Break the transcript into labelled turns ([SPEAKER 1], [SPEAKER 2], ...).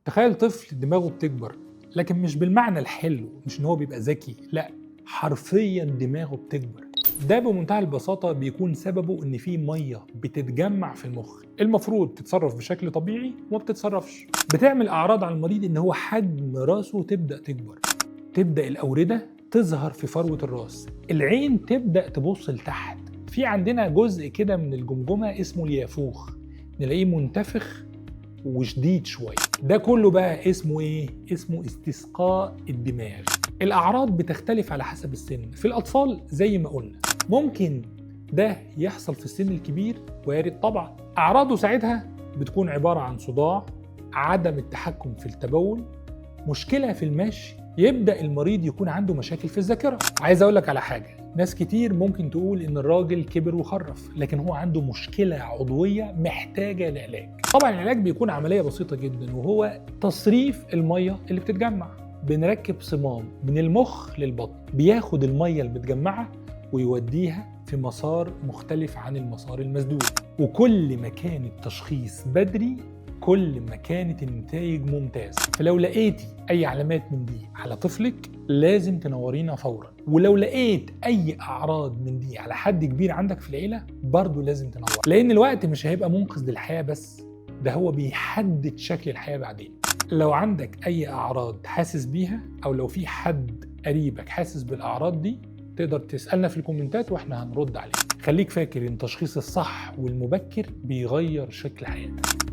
[SPEAKER 1] تخيل طفل دماغه بتكبر، لكن مش بالمعنى الحلو، مش ان هو بيبقى ذكي، لا، حرفيا دماغه بتكبر. ده بمنتهى البساطة بيكون سببه ان في مية بتتجمع في المخ، المفروض تتصرف بشكل طبيعي وما بتتصرفش. بتعمل اعراض على المريض ان هو حجم راسه تبدأ تكبر، تبدأ الأوردة تظهر في فروة الراس، العين تبدأ تبص لتحت، في عندنا جزء كده من الجمجمة اسمه اليافوخ، نلاقيه منتفخ وشديد شوية. ده كله بقى اسمه ايه؟ اسمه استسقاء الدماغ. الأعراض بتختلف على حسب السن. في الأطفال زي ما قلنا ممكن ده يحصل في السن الكبير، وارد طبعا. أعراضه ساعتها بتكون عبارة عن صداع، عدم التحكم في التبول، مشكلة في المشي، يبدأ المريض يكون عنده مشاكل في الذاكرة. عايز أقول لك على حاجة، ناس كتير ممكن تقول إن الراجل كبر وخرف، لكن هو عنده مشكلة عضوية محتاجة لعلاج. طبعا العلاج بيكون عملية بسيطة جدا، وهو تصريف المية اللي بتتجمع. بنركب صمام من المخ للبطن، بياخد المية المتجمعة ويوديها في مسار مختلف عن المسار المسدود. وكل ما كان التشخيص بدري كل ما كانت النتائج ممتازة. فلو لقيتي أي علامات من دي على طفلك لازم تنورينا فورا، ولو لقيت أي أعراض من دي على حد كبير عندك في العيلة برضو لازم تنور، لأن الوقت مش هيبقى منقذ للحياة بس، ده هو بيحدد شكل الحياة بعدين. لو عندك أي أعراض حاسس بيها، أو لو في حد قريبك حاسس بالأعراض دي، تقدر تسألنا في الكومنتات وإحنا هنرد عليك. خليك فاكر إن التشخيص الصح والمبكر بيغير شكل حياتك.